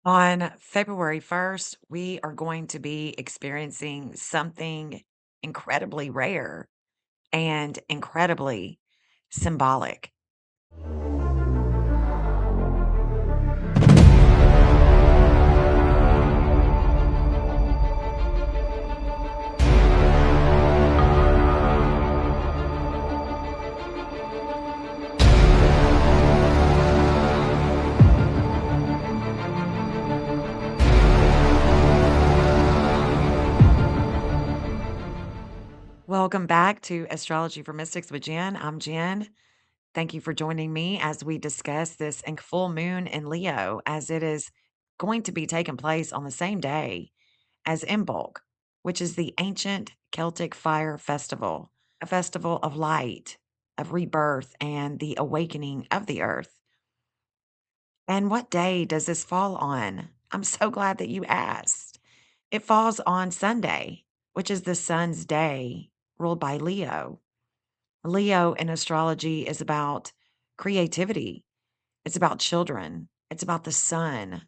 On February 1st, we are going to be experiencing something incredibly rare and incredibly symbolic. Welcome back to Astrology for Mystics with Jen. I'm Jen. Thank you for joining me as we discuss this full moon in Leo, as it is going to be taking place on the same day as Imbolc, which is the ancient Celtic fire festival, a festival of light, of rebirth, and the awakening of the earth. And what day does this fall on? I'm so glad that you asked. It falls on Sunday, which is the sun's day, ruled by Leo. Leo in astrology is about creativity, it's about children, it's about the sun.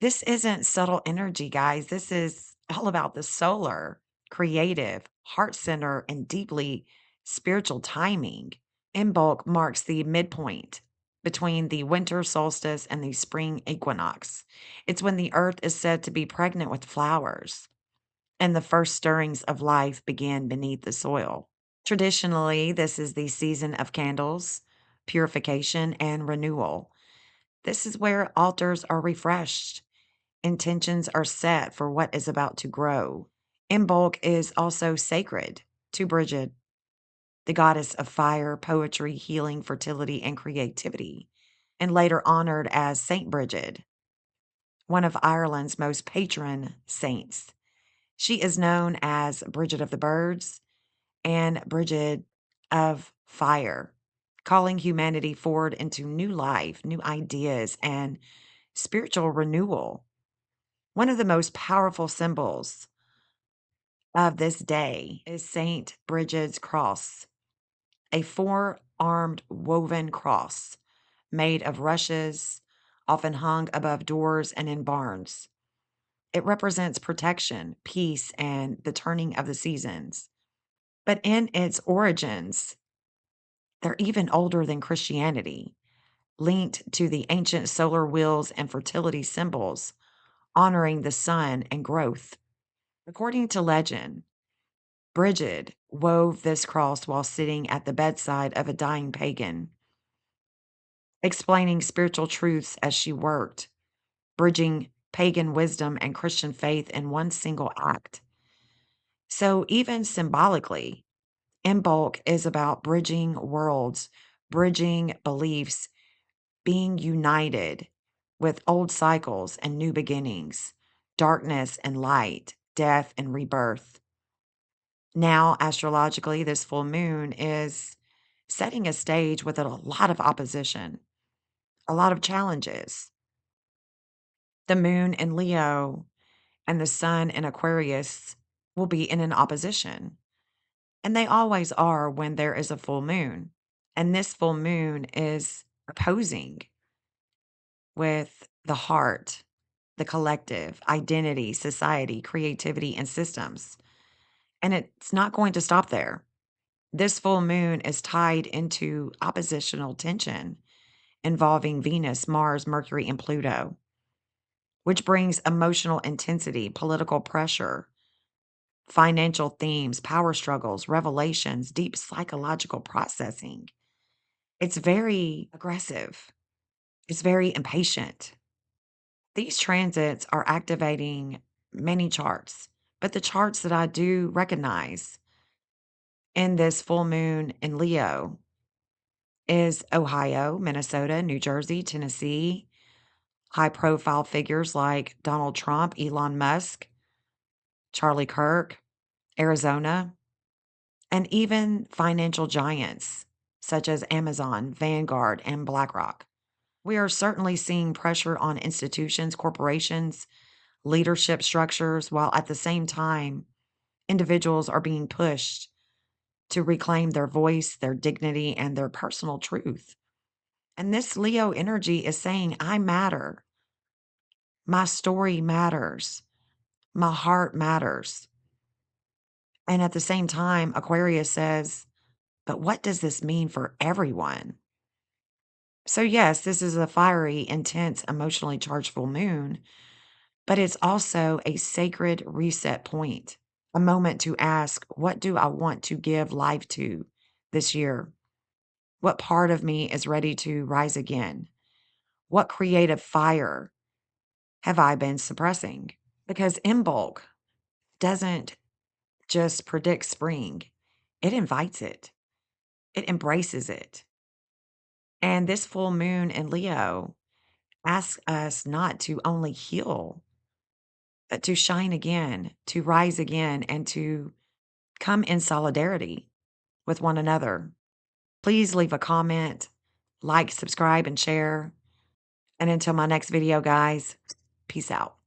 This isn't subtle energy, guys. This is all about the solar, creative, heart center, and deeply spiritual timing. Imbolc marks the midpoint between the winter solstice and the spring equinox. It's when the earth is said to be pregnant with flowers and the first stirrings of life begin beneath the soil. Traditionally, this is the season of candles, purification, and renewal. This is where altars are refreshed, intentions are set for what is about to grow. Imbolc is also sacred to Brigid, the goddess of fire, poetry, healing, fertility, and creativity, and later honored as Saint Brigid, one of Ireland's most patron saints. She is known as Brigid of the Birds and Brigid of Fire, calling humanity forward into new life, new ideas, and spiritual renewal. One of the most powerful symbols of this day is Saint Brigid's cross, a four-armed woven cross made of rushes, often hung above doors and in barns. It represents protection, peace, and the turning of the seasons. But in its origins, they're even older than Christianity, linked to the ancient solar wheels and fertility symbols, honoring the sun and growth. According to legend, Brigid wove this cross while sitting at the bedside of a dying pagan, explaining spiritual truths as she worked, bridging pagan wisdom and Christian faith in one single act. So, even symbolically, Imbolc is about bridging worlds, bridging beliefs, being united with old cycles and new beginnings, darkness and light, death and rebirth. Now, astrologically, this full moon is setting a stage with a lot of opposition, a lot of challenges. The moon in Leo and the sun in Aquarius will be in an opposition, and they always are when there is a full moon. And this full moon is opposing with the heart, the collective, identity, society, creativity, and systems. And it's not going to stop there. This full moon is tied into oppositional tension involving Venus, Mars, Mercury, and Pluto, which brings emotional intensity, political pressure, financial themes, power struggles, revelations, deep psychological processing. It's very aggressive, it's very impatient. These transits are activating many charts, but the charts that I do recognize in this full moon in Leo is Ohio, Minnesota, New Jersey, Tennessee, high profile figures like Donald Trump, Elon Musk, Charlie Kirk, Arizona, and even financial giants such as Amazon, Vanguard, and BlackRock. We are certainly seeing pressure on institutions, corporations, leadership structures, while at the same time, individuals are being pushed to reclaim their voice, their dignity, and their personal truth. And this Leo energy is saying, I matter. My story matters. My heart matters. And at the same time, Aquarius says, but what does this mean for everyone? So, yes, this is a fiery, intense, emotionally charged full moon, but it's also a sacred reset point, a moment to ask, what do I want to give life to this year? What part of me is ready to rise again? What creative fire have I been suppressing? Because Imbolc doesn't just predict spring, it invites it, it embraces it. And this full moon in Leo asks us not to only heal, but to shine again, to rise again, and to come in solidarity with one another. Please leave a comment, like, subscribe, and share. And until my next video, guys, peace out.